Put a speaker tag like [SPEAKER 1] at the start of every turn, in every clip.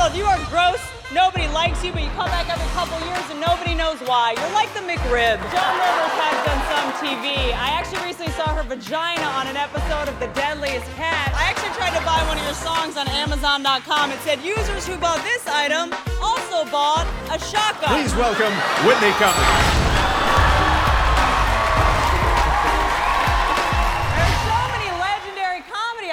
[SPEAKER 1] Arnold, you are gross. Nobody likes you, but you come back every couple years and nobody knows why. You're like the McRib. Joan Rivers has done some TV. I actually recently saw her vagina on an episode of The Deadliest Catch. I actually tried to buy one of your songs on Amazon.com. It said users who bought this item also bought a shotgun.
[SPEAKER 2] Please welcome Whitney Cummings.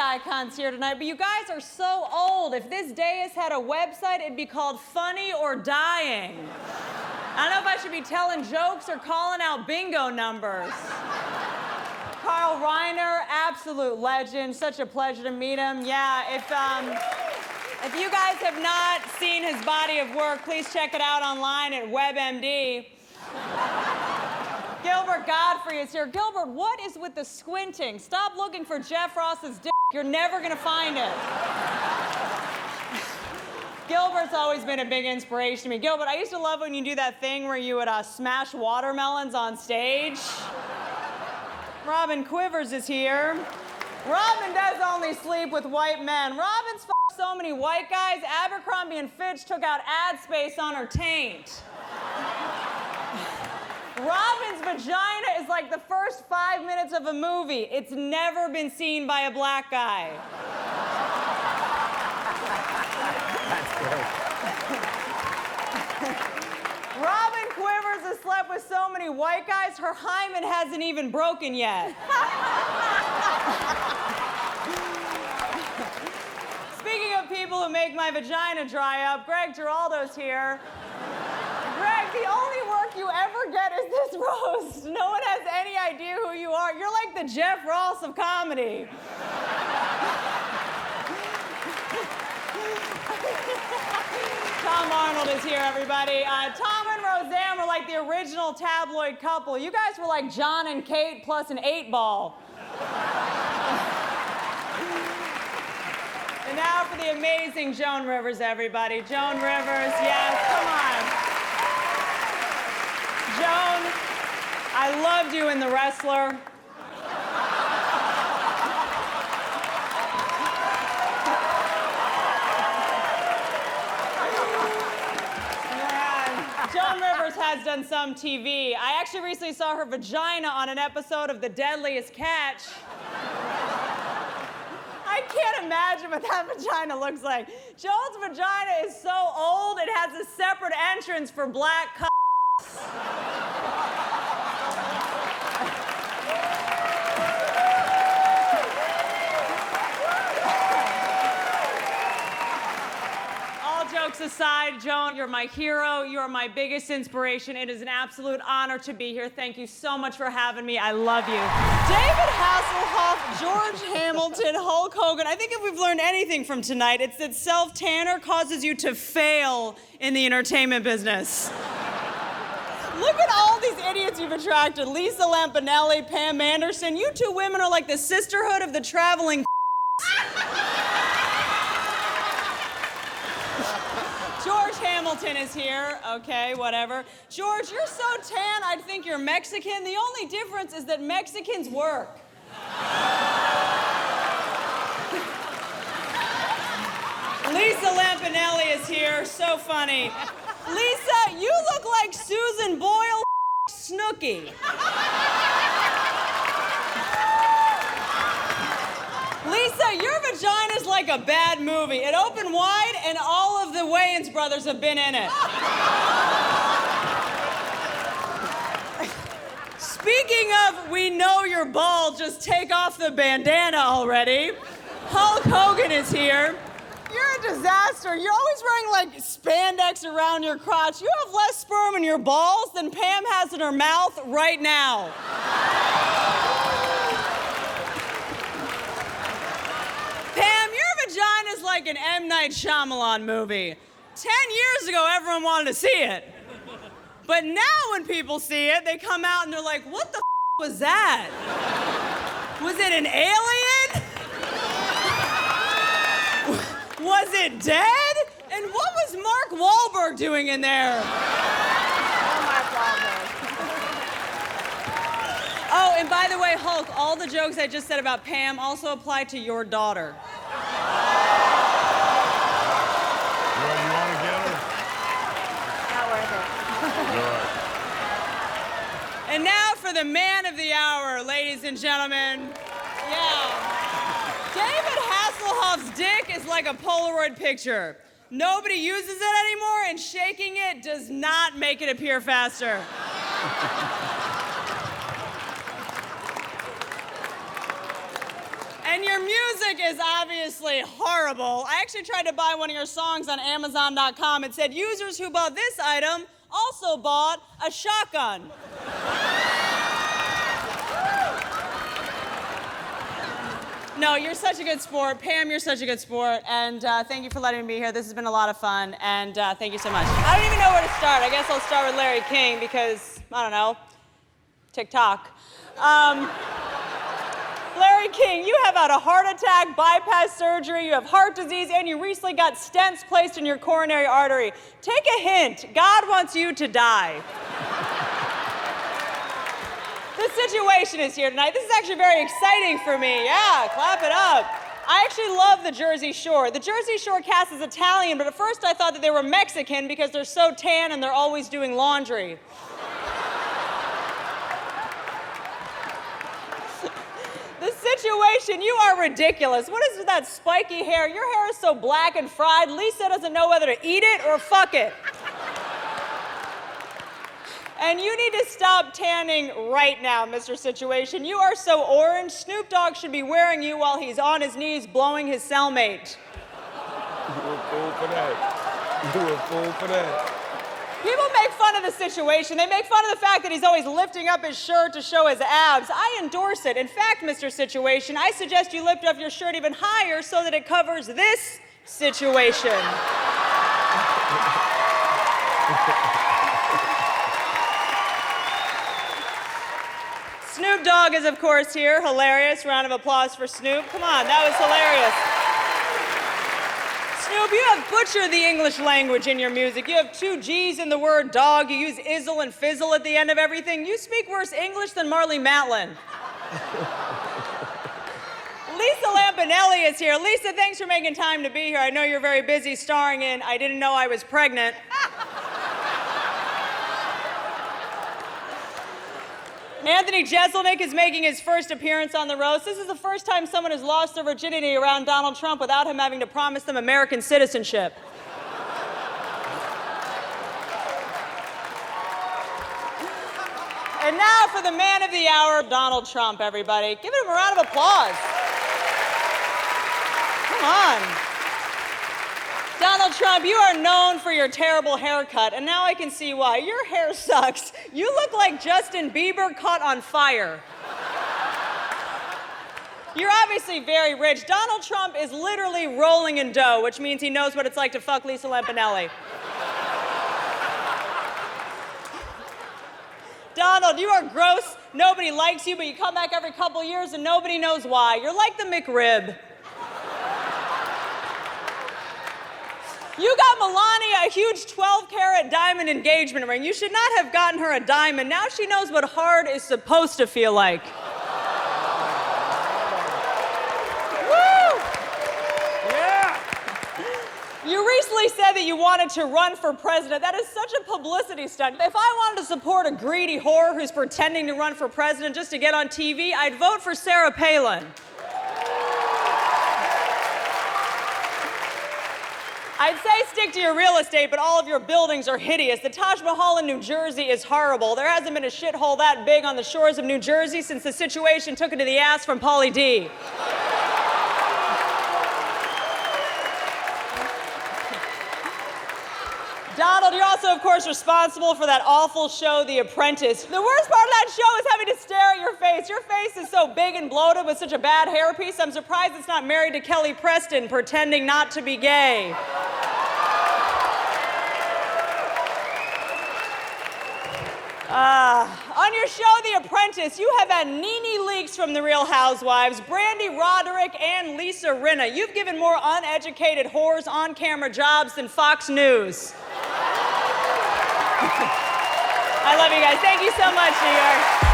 [SPEAKER 1] Icons here tonight, but you guys are so old. If this dais had a website, it'd be called Funny or Dying. I don't know if I should be telling jokes or calling out bingo numbers. Carl Reiner, absolute legend. Such a pleasure to meet him. Yeah, if you guys have not seen his body of work, please check it out online at WebMD. Gilbert Godfrey is here. Gilbert, what is with the squinting? Stop looking for Jeff Ross's dick. You're never gonna find it. Gilbert's always been a big inspiration to me. Gilbert, I used to love when you do that thing where you would smash watermelons on stage. Robin Quivers is here. Robin does only sleep with white men. Robin's f***ed so many white guys, Abercrombie & Fitch took out ad space on her taint. Robin's vagina is like the first 5 minutes of a movie. It's never been seen by a black guy.
[SPEAKER 2] That's great.
[SPEAKER 1] Robin Quivers has slept with so many white guys, her hymen hasn't even broken yet. Speaking of people who make my vagina dry up, Greg Giraldo's here. Greg, the only work you ever get is this roast. No one has any idea who you are. You're like the Jeff Ross of comedy. Tom Arnold is here, everybody. Tom and Roseanne were like the original tabloid couple. You guys were like John and Kate plus an 8-ball. And now for the amazing Joan Rivers, everybody. Joan Rivers, yes, come on. Joan, I loved you in The Wrestler. Joan Rivers has done some TV. I actually recently saw her vagina on an episode of The Deadliest Catch. I can't imagine what that vagina looks like. Joan's vagina is so old, it has a separate entrance for black cocks. Jokes aside, Joan, you're my hero. You're my biggest inspiration. It is an absolute honor to be here. Thank you so much for having me. I love you. David Hasselhoff, George Hamilton, Hulk Hogan. I think if we've learned anything from tonight, it's that self-tanner causes you to fail in the entertainment business. Look at all these idiots you've attracted. Lisa Lampanelli, Pam Anderson. You two women are like the sisterhood of the traveling George Hamilton is here. Okay, whatever. George, you're so tan, I'd think you're Mexican. The only difference is that Mexicans work. Lisa Lampanelli is here. So funny. Lisa, you look like Susan Boyle Snooki. Lisa, your vagina's like a bad movie. It opened wide and all of the Wayans brothers have been in it. Speaking of we know you're bald, just take off the bandana already. Hulk Hogan is here. You're a disaster. You're always wearing like spandex around your crotch. You have less sperm in your balls than Pam has in her mouth right now. Pam, your vagina's like an M. Night Shyamalan movie. 10 years ago, everyone wanted to see it. But now when people see it, they come out and they're like, what the f*** was that? Was it an alien? Was it dead? And what was Mark Wahlberg doing in there? Oh, and by the way, Hulk, all the jokes I just said about Pam also apply to your daughter.
[SPEAKER 2] Well,
[SPEAKER 1] the man of the hour, ladies and gentlemen. Yeah. David Hasselhoff's dick is like a Polaroid picture. Nobody uses it anymore, and shaking it does not make it appear faster. And your music is obviously horrible. I actually tried to buy one of your songs on Amazon.com. It said, users who bought this item also bought a shotgun. No, you're such a good sport. Pam, you're such a good sport. And thank you for letting me be here. This has been a lot of fun. And thank you so much. I don't even know where to start. I guess I'll start with Larry King because, I don't know, TikTok. Larry King, you have had a heart attack, bypass surgery, you have heart disease, and you recently got stents placed in your coronary artery. Take a hint. God wants you to die. The situation is here tonight. This is actually very exciting for me. Yeah, clap it up. I actually love the Jersey Shore. The Jersey Shore cast is Italian, but at first I thought that they were Mexican because they're so tan and they're always doing laundry. The situation, you are ridiculous. What is with that spiky hair? Your hair is so black and fried, Lisa doesn't know whether to eat it or fuck it. And you need to stop tanning right now, Mr. Situation. You are so orange, Snoop Dogg should be wearing you while he's on his knees blowing his cellmate.
[SPEAKER 3] You a fool for that. You a fool for that.
[SPEAKER 1] People make fun of the situation. They make fun of the fact that he's always lifting up his shirt to show his abs. I endorse it. In fact, Mr. Situation, I suggest you lift up your shirt even higher so that it covers this situation. Snoop Dogg is, of course, here. Hilarious. Round of applause for Snoop. Come on, that was hilarious. Snoop, you have butchered the English language in your music. You have 2 G's in the word dog. You use izzle and fizzle at the end of everything. You speak worse English than Marley Matlin. Lisa Lampanelli is here. Lisa, thanks for making time to be here. I know you're very busy starring in I Didn't Know I Was Pregnant. Anthony Jeselnik is making his first appearance on the roast. This is the first time someone has lost their virginity around Donald Trump without him having to promise them American citizenship. And now for the man of the hour, Donald Trump, everybody. Give him a round of applause. Come on. Donald Trump, you are known for your terrible haircut, and now I can see why. Your hair sucks. You look like Justin Bieber caught on fire. You're obviously very rich. Donald Trump is literally rolling in dough, which means he knows what it's like to fuck Lisa Lampanelli. Donald, you are gross. Nobody likes you, but you come back every couple years and nobody knows why. You're like the McRib. You got Melania a huge 12-carat diamond engagement ring. You should not have gotten her a diamond. Now she knows what hard is supposed to feel like. Woo!
[SPEAKER 3] Yeah.
[SPEAKER 1] You recently said that you wanted to run for president. That is such a publicity stunt. If I wanted to support a greedy whore who's pretending to run for president just to get on TV, I'd vote for Sarah Palin. I'd say stick to your real estate, but all of your buildings are hideous. The Taj Mahal in New Jersey is horrible. There hasn't been a shithole that big on the shores of New Jersey since the situation took it to the ass from Pauly D. Donald, you're also, of course, responsible for that awful show, The Apprentice. The worst part of that show is having to stare at your face. Your face is so big and bloated with such a bad hairpiece, I'm surprised it's not married to Kelly Preston, pretending not to be gay. On your show, The Apprentice, you have had Nene Leakes from The Real Housewives, Brandy Roderick, and Lisa Rinna. You've given more uneducated whores on-camera jobs than Fox News. I love you guys. Thank you so much, New York.